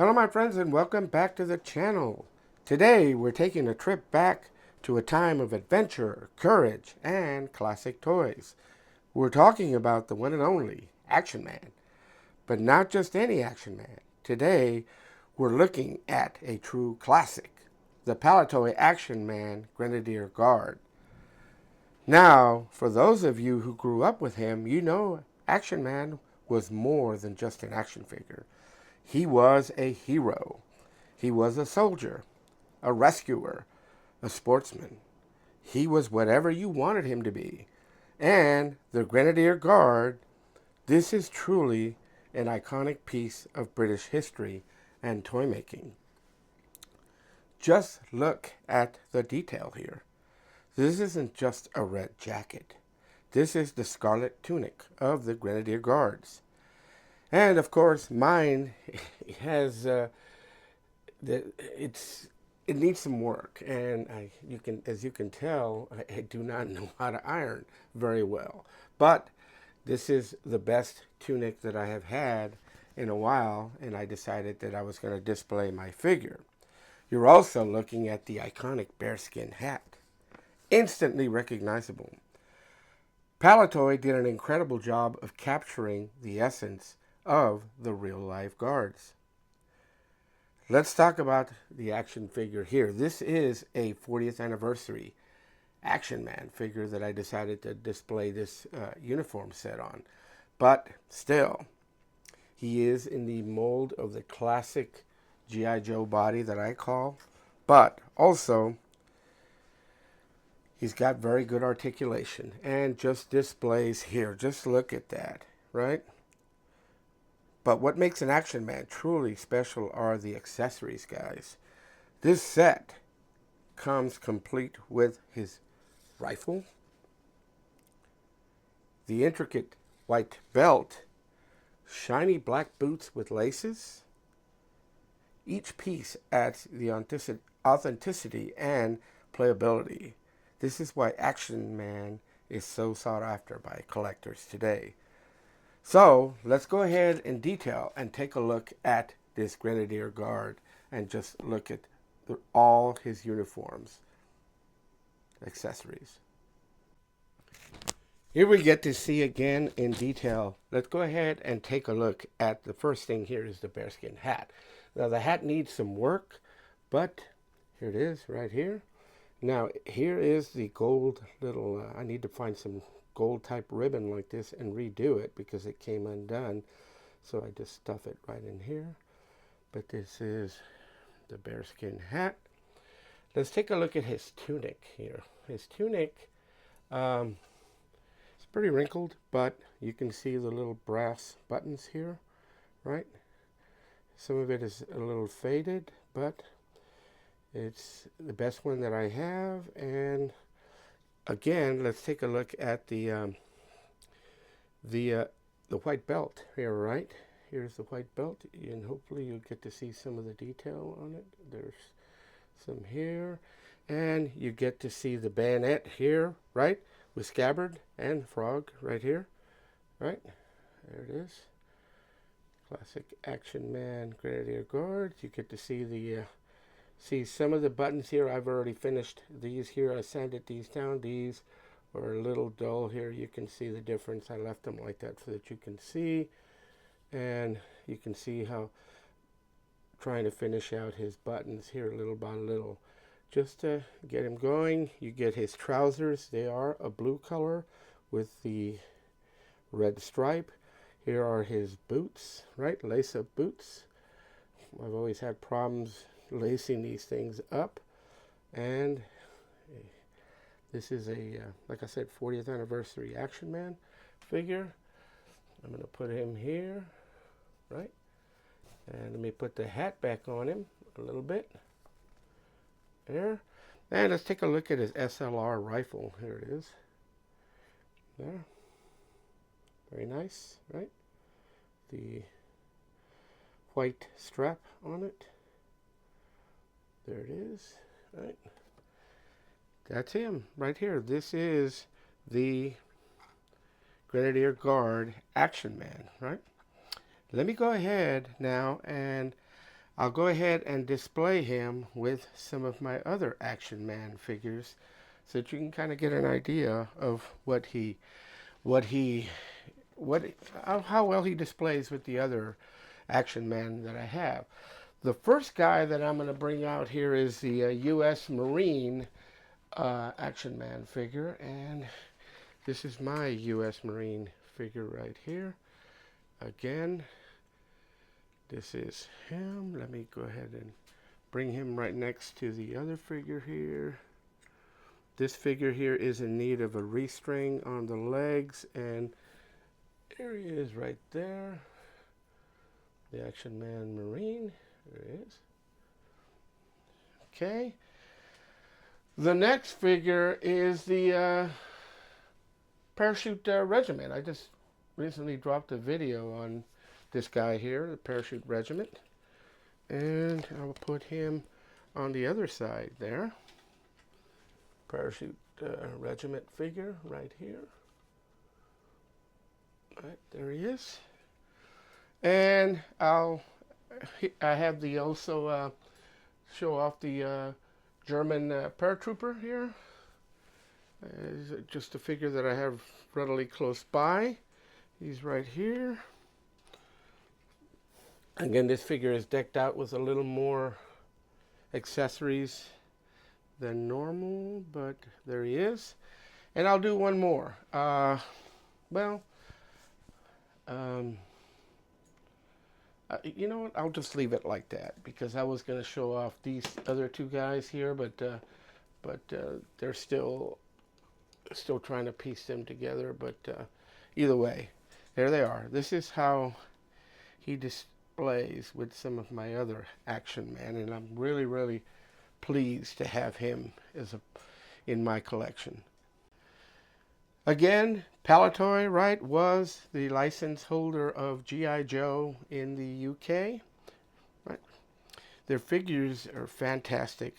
Hello my friends and welcome back to the channel. Today we're taking a trip back to a time of adventure, courage, and classic toys. We're talking about the one and only Action Man. But not just any Action Man. Today we're looking at a true classic, the Palitoy Action Man Grenadier Guard. Now, for those of you who grew up with him, you know Action Man was more than just an action figure. He was a hero. He was a soldier, a rescuer, a sportsman. He was whatever you wanted him to be. And the Grenadier Guard, this is truly an iconic piece of British history and toy making. Just look at the detail here. This isn't just a red jacket. This is the scarlet tunic of the Grenadier Guards. And of course, mine has it needs some work, and as you can tell, I do not know how to iron very well. But this is the best tunic that I have had in a while, and I decided that I was going to display my figure. You're also looking at the iconic bearskin hat, instantly recognizable. Palitoy did an incredible job of capturing the essence of the real-life guards. Let's talk about the action figure here. This is a 40th anniversary Action Man figure that I decided to display this uniform set on. But still, he is in the mold of the classic G.I. Joe body that I call. But also, he's got very good articulation and just displays here. Just look at that, right? But what makes an Action Man truly special are the accessories, guys. This set comes complete with his rifle, the intricate white belt, shiny black boots with laces. Each piece adds the authenticity and playability. This is why Action Man is so sought after by collectors today. So let's go ahead in detail and take a look at this Grenadier Guard and just look at all his uniforms, accessories. Here we get to see again in detail. Let's go ahead and take a look at the first thing here is the bearskin hat. Now the hat needs some work, but here it is right here. Now here is the gold little, I need to find some gold type ribbon like this and redo it because it came undone, so I just stuff it right in here. But this is the bearskin hat. Let's take a look at his tunic here. His tunic it's pretty wrinkled, but you can see the little brass buttons here, right? Some of it is a little faded, but it's the best one that I have. And again, let's take a look at the white belt here, right? Here's the white belt, and hopefully you'll get to see some of the detail on it. There's some here, and you get to see the bayonet here, right? With scabbard and frog right here, right? There it is. Classic Action Man Grenadier Guard. You get to see the see some of the buttons here. I've already finished these here. I sanded these down. These are a little dull here. You can see the difference. I left them like that so that you can see. And you can see how trying to finish out his buttons here little by little. Just to get him going, you get his trousers. They are a blue color with the red stripe. Here are his boots, right? Lace-up boots. I've always had problems lacing these things up, and this is a like I said, 40th anniversary Action Man figure. I'm going to put him here, right? And let me put the hat back on him a little bit there. And let's take a look at his SLR rifle. Here it is. There. Very nice, right? The white strap on it. There it is, right? That's him right here. This is the Grenadier Guard Action Man, right? Let me go ahead now and I'll go ahead and display him with some of my other Action Man figures so that you can kind of get an idea of how well he displays with the other Action Man that I have. The first guy that I'm going to bring out here is the U.S. Marine Action Man figure, and this is my U.S. Marine figure right here. Again, this is him. Let me go ahead and bring him right next to the other figure here. This figure here is in need of a restring on the legs, and there he is right there. The Action Man Marine. There he is. Okay. The next figure is the Parachute Regiment. I just recently dropped a video on this guy here, the Parachute Regiment. And I'll put him on the other side there. Parachute Regiment figure right here. Right, there he is. And I have the also show off the German paratrooper here. Just a figure that I have readily close by. He's right here. Again, this figure is decked out with a little more accessories than normal, but there he is. And I'll do one more. You know what? I'll just leave it like that because I was going to show off these other two guys here, but they're still trying to piece them together. But either way, there they are. This is how he displays with some of my other Action Man, and I'm really pleased to have him in my collection. Again, Palitoy, right, was the license holder of G.I. Joe in the UK. Right. Their figures are fantastic,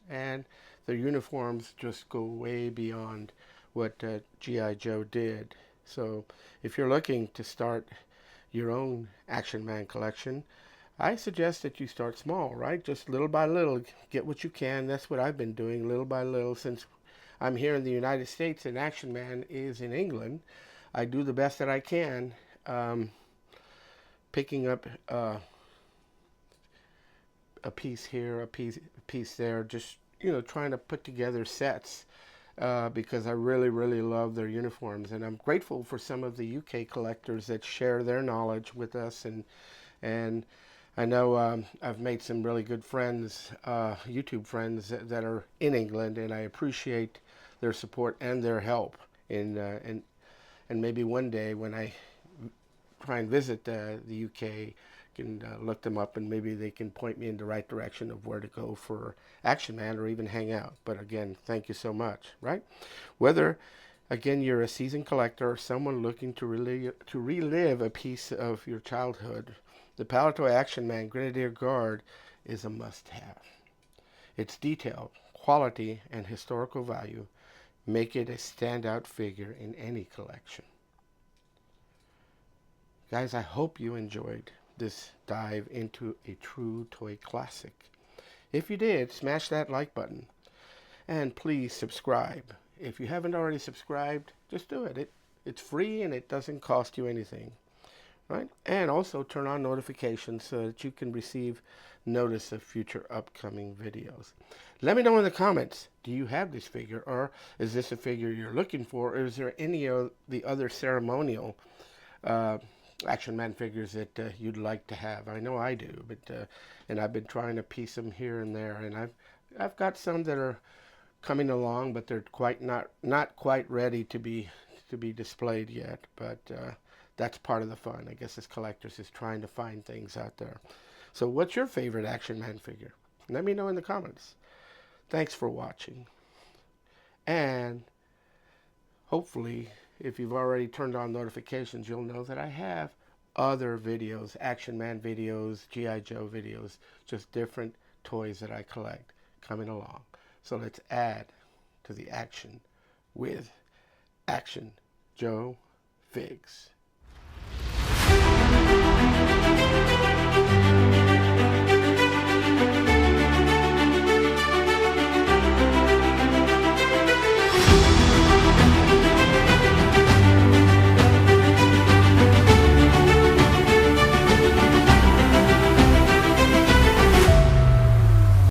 and their uniforms just go way beyond what G.I. Joe did. So if you're looking to start your own Action Man collection, I suggest that you start small, right? Just little by little, get what you can. That's what I've been doing, little by little, since I'm here in the United States and Action Man is in England. I do the best that I can, picking up a piece here, a piece there, just, you know, trying to put together sets because I really love their uniforms. And I'm grateful for some of the UK collectors that share their knowledge with us. And I know I've made some really good friends, YouTube friends that are in England, and I appreciate their support and their help. And maybe one day when I try and visit the UK, can look them up and maybe they can point me in the right direction of where to go for Action Man or even hang out. But again, thank you so much, right? Whether, again, you're a seasoned collector or someone looking to relive a piece of your childhood, the Palitoy Action Man Grenadier Guard is a must-have. Its detail, quality, and historical value make it a standout figure in any collection. Guys, I hope you enjoyed this dive into a true toy classic. If you did, smash that like button. And please subscribe. If you haven't already subscribed, just do it. It's free and it doesn't cost you anything. Right? And also turn on notifications so that you can receive notice of future upcoming videos. Let me know in the comments, do you have this figure, or is this a figure you're looking for, or is there any of the other ceremonial Action Man figures that you'd like to have? I know I do, but and I've been trying to piece them here and there, and I've got some that are coming along, but they're not quite ready to be displayed yet. But that's part of the fun, I guess, as collectors, is trying to find things out there. So what's your favorite Action Man figure? Let me know in the comments. Thanks for watching. And hopefully, if you've already turned on notifications, you'll know that I have other videos, Action Man videos, G.I. Joe videos, just different toys that I collect coming along. So let's add to the action with Action Joe Figs.